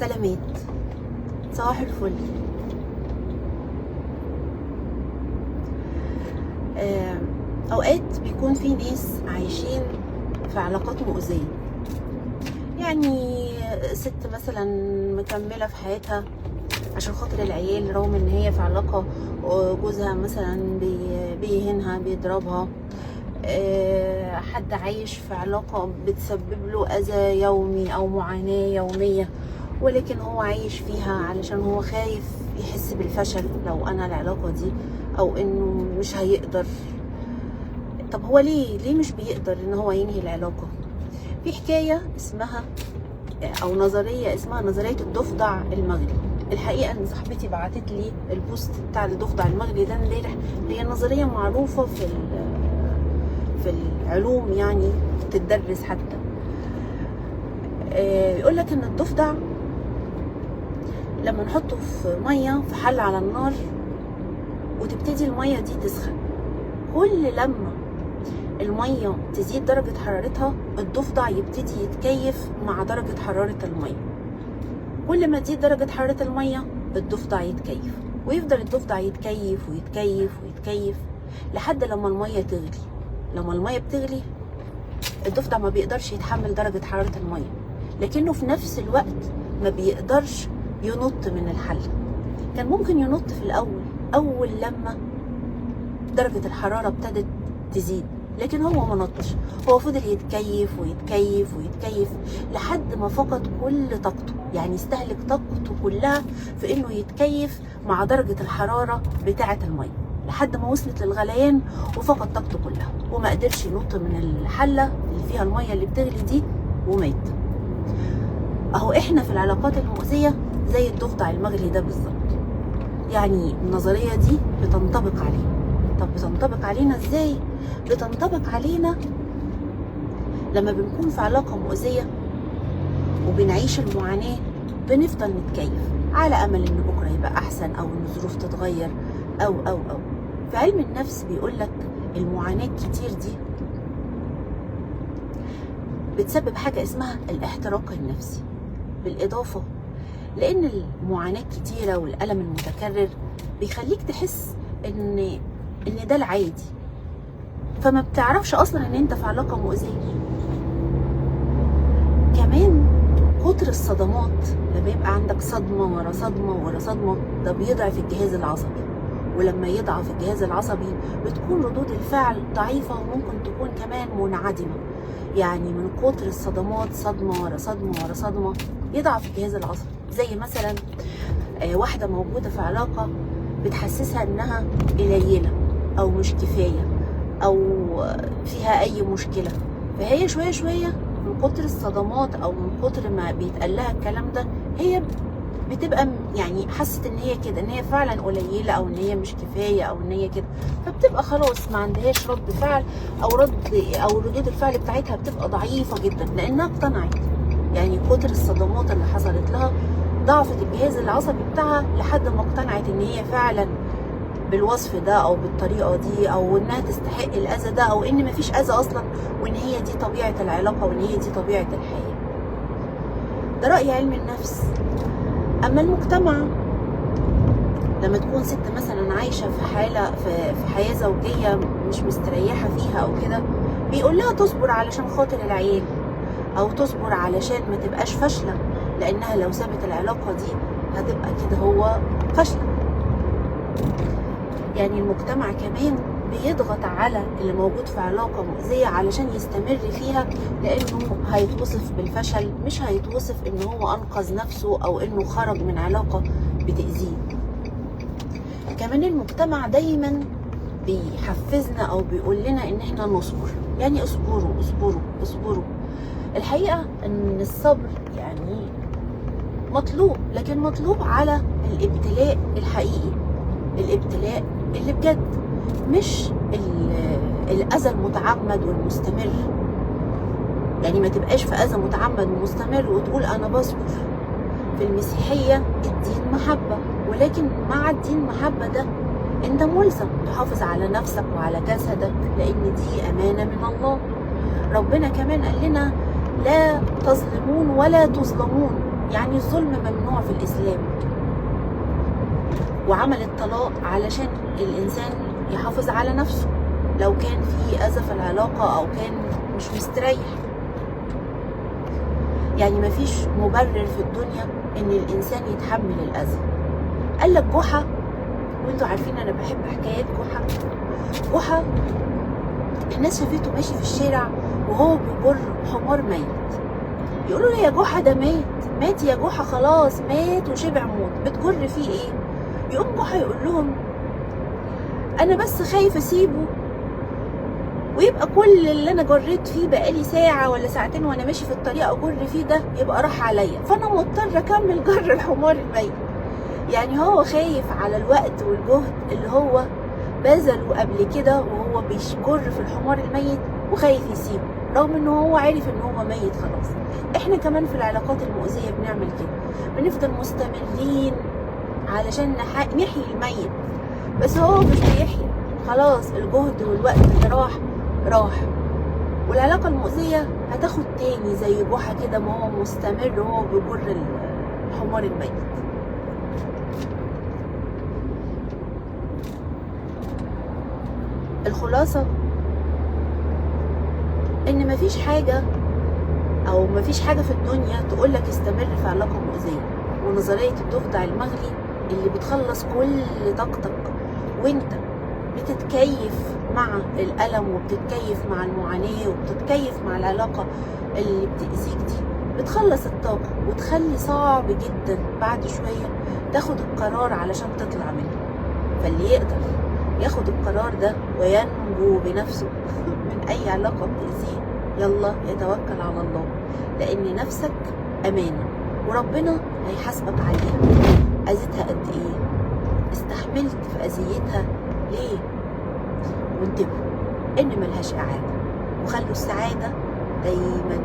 سلامات، صباح الفل. اوقات بيكون في ناس عايشين في علاقات مؤذية، يعني ست مثلا مكملة في حياتها عشان خاطر العيال، رغم ان هي في علاقة جوزها مثلا بيهينها بيضربها. حد عايش في علاقة بتسبب له اذى يومي او معاناة يومية، ولكن هو عايش فيها علشان هو خايف يحس بالفشل لو انا العلاقة دي، او انه مش هيقدر. طب هو ليه مش بيقدر ان هو ينهي العلاقة؟ في حكاية اسمها او نظرية اسمها نظرية الضفدع المغلي. الحقيقة ان صاحبتي بعتت لي البوست بتاع الضفدع المغلي ده امبارح. هي نظرية معروفة في العلوم، يعني تدرس حتى. يقول لك ان الضفدع لما نحطه في مية في حل على النار وتبتدي المية دي تسخن، كل لما المية تزيد درجة حرارتها الضفدع يبتدي يتكيف مع درجة حرارة المية. كل ما تزيد درجة حرارة المية الضفدع يتكيف، ويفضل الضفدع يتكيف ويتكيف ويتكيف لحد لما المية تغلي. لما المية بتغلي الضفدع ما بيقدرش يتحمل درجة حرارة المية، لكنه في نفس الوقت ما بيقدرش ينط من الحل. كان ممكن ينط في الأول، أول لما درجة الحرارة ابتدت تزيد، لكن هو ما نطش. هو فضل يتكيف ويتكيف ويتكيف لحد ما فقد كل طاقته، يعني استهلك طاقته كلها في انه يتكيف مع درجة الحرارة بتاعة المية لحد ما وصلت للغليان وفقد طاقته كلها، وما قدرش ينط من الحلة اللي فيها المية اللي بتغلي دي ومات. اهو احنا في العلاقات المؤذية زي الضفدع المغلي ده بالظبط. يعني النظرية دي بتنطبق علينا. طب بتنطبق علينا ازاي؟ بتنطبق علينا لما بنكون في علاقة مؤذية وبنعيش المعاناة، بنفضل نتكيف على امل ان بكرة يبقى احسن، او ان الظروف تتغير، او في علم النفس بيقولك المعاناة الكتير دي بتسبب حاجة اسمها الاحتراق النفسي. بالاضافة لان المعاناة الكتيرة والألم المتكرر بيخليك تحس ان ده العادي، فما بتعرفش اصلا ان انت في علاقة مؤذية. كمان كتر الصدمات، لما يبقى عندك صدمة ورا صدمة ورا صدمة، ده بيضعف الجهاز العصبي، ولما يضعف الجهاز العصبي بتكون ردود الفعل ضعيفة وممكن تكون كمان منعدمة. يعني من كتر الصدمات، صدمة ورا صدمة ورا صدمة، يضعف الجهاز العصبي. زي مثلا واحدة موجودة في علاقة بتحسسها انها قليلة او مش كفاية او فيها اي مشكلة، فهي شوية شوية من كتر الصدمات او من كتر ما بيتقال لها الكلام ده هي بتبقى يعني حست ان هي كده، ان هي فعلا قليلة او ان هي مش كفاية او ان هي كده، فبتبقى خلاص ما عندهاش رد فعل او ردود الفعل بتاعتها بتبقى ضعيفة جدا لانها اقتنعت. يعني كتر الصدمات اللي حصلت لها ضعفت الجهاز العصبي بتاعها لحد ما اقتنعت ان هي فعلا بالوصف ده او بالطريقه دي، او انها تستحق الاذى ده، او ان مفيش اذى اصلا، وان هي دي طبيعه العلاقه، وان هي دي طبيعه الحياه. ده راي علم النفس. اما المجتمع لما تكون ست مثلا عايشه في حاله في حياه زوجيه مش مستريحه فيها او كده، بيقول لها تصبر علشان خاطر العيال، او تصبر علشان ما تبقاش فاشله، لانها لو سابت العلاقه دي هتبقى كده هو فاشله. يعني المجتمع كمان بيضغط على اللي موجود في علاقة مؤذية علشان يستمر فيها، لانه هيتوصف بالفشل، مش هيتوصف ان هو انقذ نفسه او انه خرج من علاقة بتأذيه. كمان المجتمع دايما بيحفزنا او بيقول لنا ان احنا نصبر، يعني اصبروا اصبروا اصبروا. الحقيقة ان الصبر يعني مطلوب، لكن مطلوب على الابتلاء الحقيقي، الابتلاء اللي بجد، مش الأذى المتعمد والمستمر. يعني ما تبقاش في أذى متعمد ومستمر وتقول أنا بصبر. في المسيحية الدين محبة، ولكن مع الدين محبة ده أنت ملزم تحافظ على نفسك وعلى جسدك، لأن دي أمانة من الله. ربنا كمان قال لنا لا تظلمون ولا تظلمون، يعني الظلم ممنوع في الإسلام، وعمل الطلاق علشان الإنسان يحافظ على نفسه لو كان في أذى في العلاقة أو كان مش مستريح. يعني مفيش مبرر في الدنيا إن الإنسان يتحمل الأذى. قال لك جحا، وانتوا عارفين أنا بحب حكايات جحا. جحا الناس شافته ماشي في الشارع وهو بيجر حمار ميت، يقولوا له يا جحا ده مات يا جحا، خلاص مات وشبع موت، بتجر فيه ايه؟ يقوم جحا يقول لهم انا بس خايف اسيبه ويبقى كل اللي انا جريت فيه بقالي ساعه ولا ساعتين وانا ماشي في الطريق اجر فيه ده يبقى راح عليا، فانا مضطر اكمل جر الحمار الميت. يعني هو خايف على الوقت والجهد اللي هو بذله قبل كده وهو بيجر في الحمار الميت وخايف يسيبه، رغم ان هو عارف ان هو ميت خلاص. احنا كمان في العلاقات المؤذيه بنعمل كده، بنفضل مستمرين علشان نحيي الميت، بس هو مش بيحيي، خلاص الجهد والوقت اللي راح. والعلاقه المؤذيه هتاخد تاني زي جحا كده، ما هو مستمر وهو بيجر الحمار الميت. الخلاصة ان مفيش حاجة في الدنيا تقولك استمر في علاقة مؤذية. ونظرية الضفدع المغلي اللي بتخلص كل طاقتك وانت بتتكيف مع الألم وبتتكيف مع المعاناة وبتتكيف مع العلاقة اللي بتأذيك دي، بتخلص الطاقة وتخلي صعب جدا بعد شوية تاخد القرار علشان تطلع منه. فاللي يقدر ياخد القرار ده وينجو بنفسه من اي علاقة بتأذيه، يلا يتوكل على الله، لان نفسك امانة وربنا هيحاسبك عليها. اذيتها قد ايه؟ استحملت في اذيتها ليه؟ وانتبهوا ان ملهاش اعادة، وخلوا السعادة دايما